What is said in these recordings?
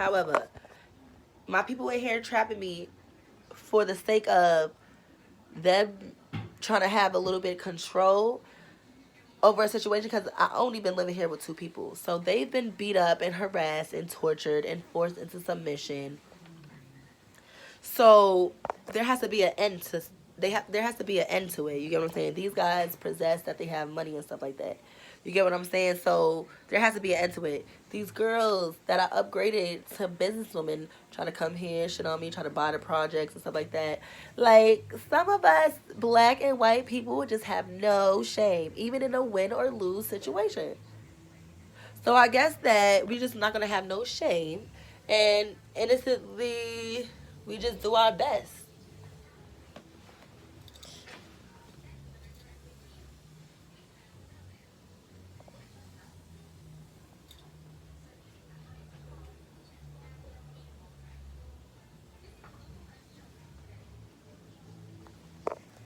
However, my people in here trapping me for the sake of them trying to have a little bit of control over a situation, because I only been living here with two people. So they've been beat up and harassed and tortured and forced into submission. So there has to be an end to there has to be an end to it. You get what I'm saying? These guys possess that they have money and stuff like that. You get what I'm saying? So there has to be an end to it. These girls that I upgraded to businesswomen trying to come here, shit on me, try to buy the projects and stuff like that. Like, some of us black and white people just have no shame, even in a win or lose situation. So I guess that we just not gonna have no shame, and innocently we just do our best.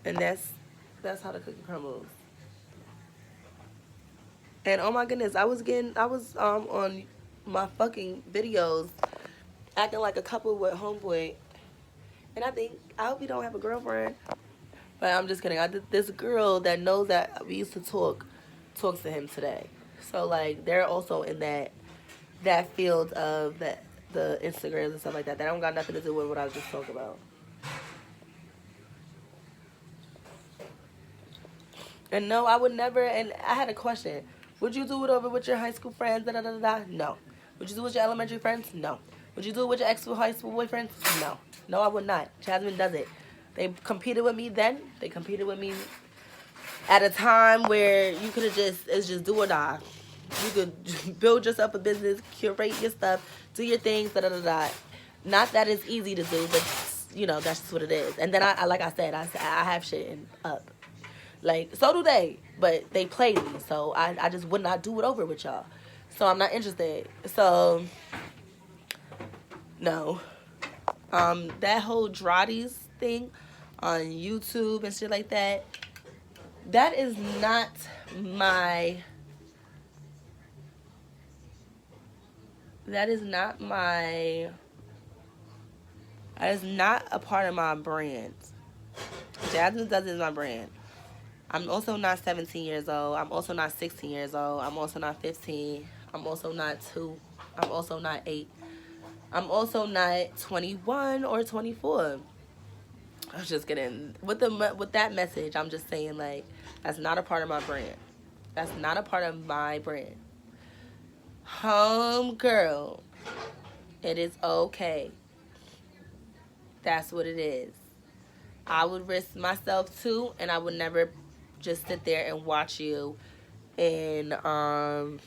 And that's how the cookie crumbles. And oh my goodness, I was on my fucking videos acting like a couple with homeboy, and I hope you don't have a girlfriend. But I'm just kidding. This girl that knows that we used to talks to him today. So like they're also in that field of the Instagrams and stuff like that. That don't got nothing to do with what I was just talking about. And no, I would never. And I had a question. Would you do it over with your high school friends? Da da da da. No. Would you do it with your elementary friends? No. Would you do it with your ex high school boyfriends? No. No, I would not. Jasmine does it. They competed with me then. They competed with me at a time where you could have it's just do or die. You could build yourself a business, curate your stuff, do your things, da da da da. Not that it's easy to do, but that's just what it is. And then I like I said, I have shit up. Like, so do they, but they play me, so I just would not do it over with y'all. So I'm not interested. So no. That whole Drotties thing on YouTube and shit like that, that is not my that is not my that is not a part of my brand. Jasmine Does is my brand. I'm also not 17 years old. I'm also not 16 years old. I'm also not 15. I'm also not 2. I'm also not 8. I'm also not 21 or 24. I was just kidding. With that message, I'm just saying, like, that's not a part of my brand. That's not a part of my brand. Home girl. It is okay. That's what it is. I would risk myself too, and I would never just sit there and watch you and I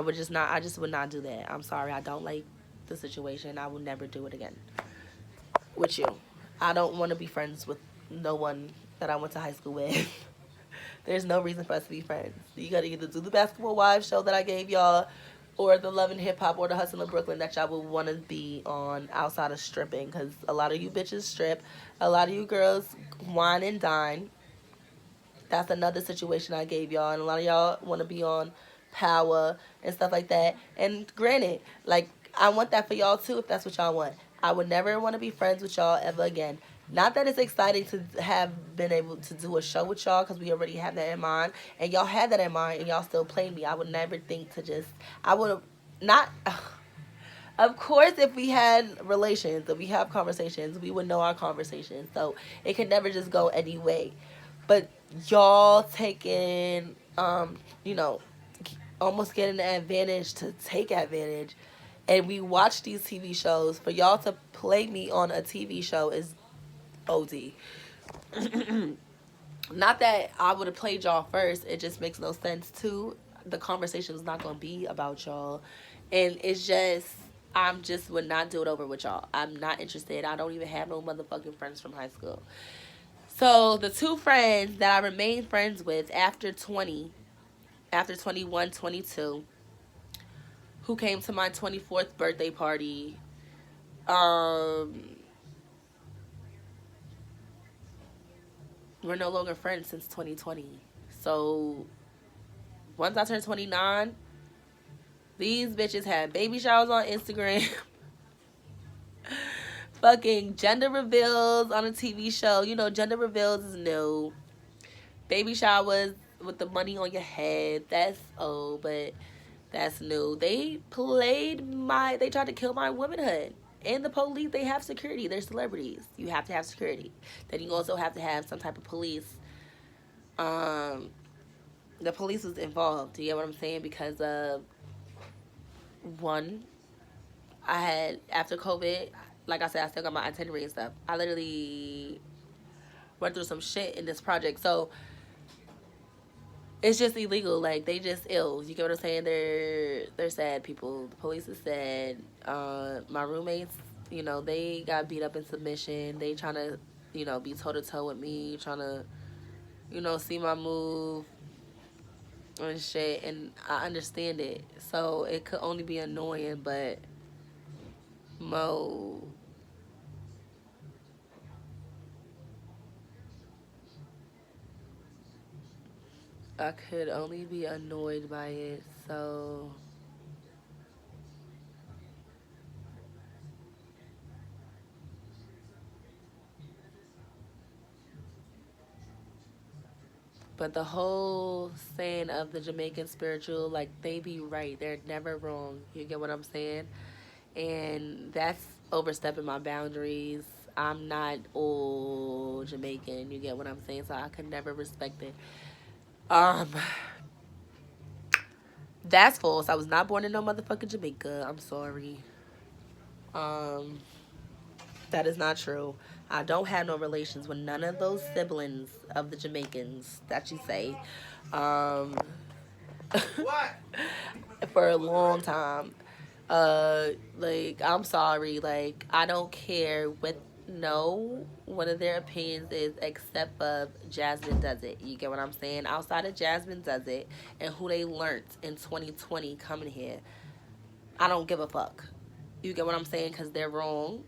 just would not do that. I'm sorry. I don't like the situation. I will never do it again with you. I don't want to be friends with no one that I went to high school with. There's no reason for us to be friends. You gotta either do the Basketball Wives show that I gave y'all, or the Love and Hip Hop, or the Hustle in Brooklyn that y'all would want to be on outside of stripping. Because a lot of you bitches strip. A lot of you girls wine and dine. That's another situation I gave y'all. And a lot of y'all want to be on Power and stuff like that. And granted, like, I want that for y'all too if that's what y'all want. I would never want to be friends with y'all ever again. Not that it's exciting to have been able to do a show with y'all, because we already have that in mind. And y'all had that in mind and y'all still play me. I would never think to just, I would have not. Of course, if we had relations, if we have conversations, we would know our conversations. So it could never just go any way. But y'all taking, you know, almost getting the advantage to take advantage. And we watch these TV shows. For y'all to play me on a TV show is OD. Not that I would have played y'all first. It just makes no sense too. The conversation is not going to be about y'all. And it's just, I'm just would not do it over with y'all. I'm not interested. I don't even have no motherfucking friends from high school. So the two friends that I remained friends with after 20, after 21, 22, who came to my 24th birthday party, we're no longer friends since 2020. So once I turned 29, These bitches had baby showers on Instagram. Fucking gender reveals on a TV show. You know, gender reveals is new. Baby showers with the money on your head. That's old, but that's new. They tried to kill my womanhood. And the police, they have security. They're celebrities. You have to have security. Then you also have to have some type of police. The police was involved. Do you get what I'm saying? Because one, I had, after COVID, like I said, I still got my itinerary and stuff. I literally went through some shit in this project. So it's just illegal. Like, they just ill. You get what I'm saying? They're sad people. The police is sad. My roommates, you know, they got beat up in submission. They trying to, you know, be toe-to-toe with me. Trying to, you know, see my move and shit. And I understand it. So it could only be annoying, but Mo... I could only be annoyed by it, so... But the whole saying of the Jamaican spiritual, like, they be right. They're never wrong. You get what I'm saying? And that's overstepping my boundaries. I'm not all Jamaican. You get what I'm saying? So I could never respect it. That's false. I was not born in no motherfucking Jamaica. I'm sorry. That is not true. I don't have no relations with none of those siblings of the Jamaicans that you say. What? For a long time. Like, I'm sorry. Like, I don't care what one of their opinions is except of Jasmine Does It. You get what I'm saying? Outside of Jasmine Does It and who they learned in 2020 coming here, I don't give a fuck. You get what I'm saying? Because they're wrong.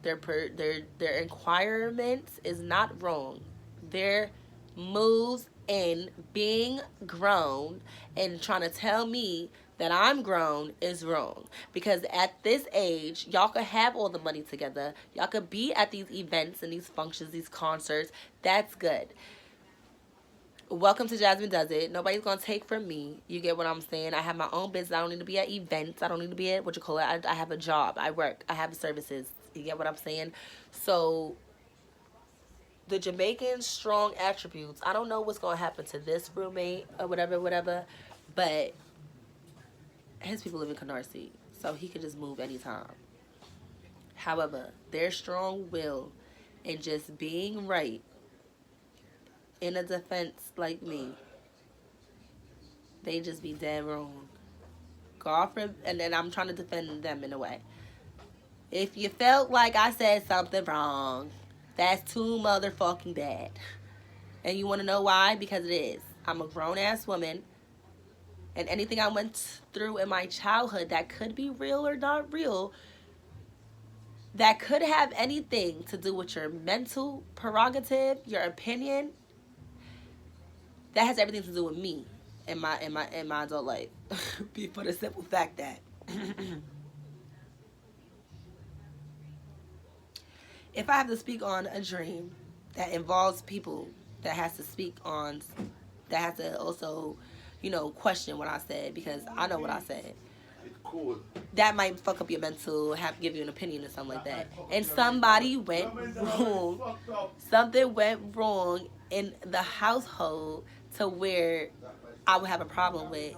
Their requirements is not wrong. Their moves in being grown and trying to tell me that I'm grown is wrong. Because at this age, y'all could have all the money together. Y'all could be at these events and these functions, these concerts. That's good. Welcome to Jasmine Does It. Nobody's going to take from me. You get what I'm saying? I have my own business. I don't need to be at events. I don't need to be at, I have a job. I work. I have services. You get what I'm saying? So, the Jamaican strong attributes, I don't know what's going to happen to this roommate or whatever, but his people live in Canarsie, so he could just move anytime. However, their strong will and just being right in a defense like me, they just be dead wrong. And then I'm trying to defend them in a way. If you felt like I said something wrong, that's too motherfucking bad. And you want to know why? Because it is. I'm a grown-ass woman. And anything I went through in my childhood that could be real or not real, that could have anything to do with your mental prerogative, your opinion, that has everything to do with me in my adult life. For the simple fact that if I have to speak on a dream that involves people that has to also, you know, question what I said, because I know what I said. Cool. That might fuck up your mental, give you an opinion or something like that. And somebody went wrong. Something went wrong in the household to where I would have a problem with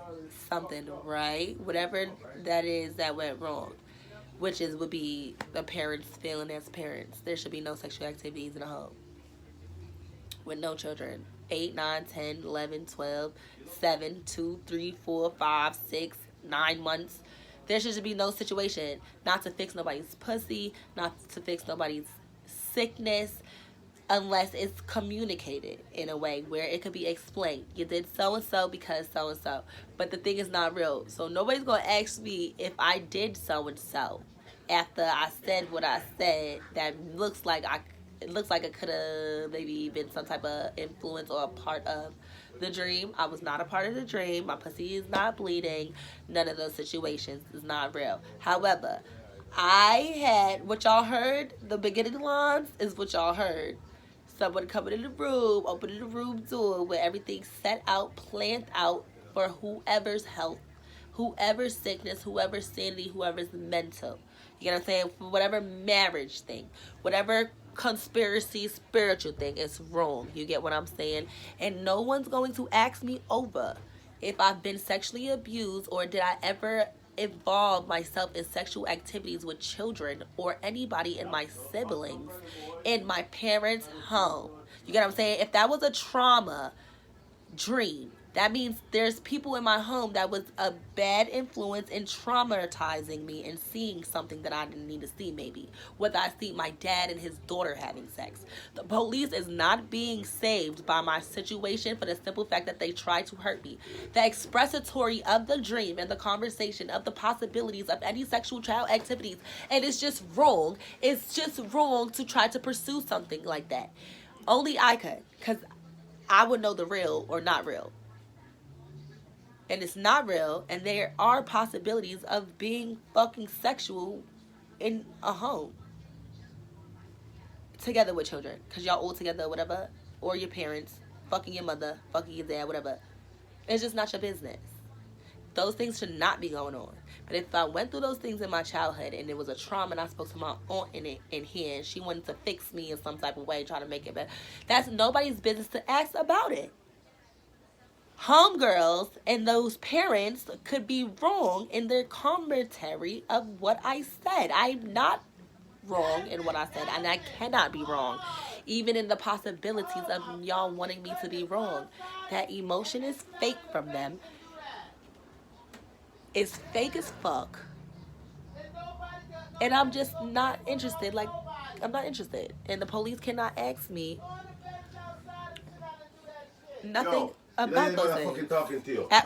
something, right? Whatever that is that went wrong. Which would be the parents failing as parents. There should be no sexual activities in the home. With no children. 8, 9, 10, 11, 12, 7, 2, 3, 4, 5, 6, 9 months. There should be no situation. Not to fix nobody's pussy. Not to fix nobody's sickness. Unless it's communicated in a way where it could be explained. You did so-and-so because so-and-so. But the thing is not real. So nobody's going to ask me if I did so-and-so after I said what I said. That looks like it could have maybe been some type of influence or a part of the dream. I was not a part of the dream. My pussy is not bleeding. None of those situations is not real. However, I had what y'all heard. The beginning lines is what y'all heard. Someone coming in the room, opening the room door with everything set out, planned out for whoever's health, whoever's sickness, whoever's sanity, whoever's mental. You know what I'm saying? For whatever marriage thing, whatever conspiracy spiritual thing is wrong. You get what I'm saying? And no one's going to ask me over if I've been sexually abused or did I ever involve myself in sexual activities with children or anybody in my siblings in my parents' home. You get what I'm saying? If that was a trauma dream, that means there's people in my home that was a bad influence in traumatizing me and seeing something that I didn't need to see, maybe. Whether I see my dad and his daughter having sex. The police is not being saved by my situation for the simple fact that they tried to hurt me. The expressatory of the dream and the conversation of the possibilities of any sexual child activities, and it's just wrong. It's just wrong to try to pursue something like that. Only I could, because I would know the real or not real. And it's not real, and there are possibilities of being fucking sexual in a home together with children, because y'all all together, whatever, or your parents fucking your mother, fucking your dad, whatever. It's just not your business. Those things should not be going on. But if I went through those things in my childhood and it was a trauma and I spoke to my aunt in here and she wanted to fix me in some type of way, try to make it better, that's nobody's business to ask about it. Homegirls and those parents could be wrong in their commentary of what I said. I'm not wrong in what I said, and I cannot be wrong, even in the possibilities of y'all wanting me to be wrong. That emotion is fake from them. It's fake as fuck. And I'm just not interested. Like, I'm not interested. And the police cannot ask me nothing about those things. Talking to you. At all.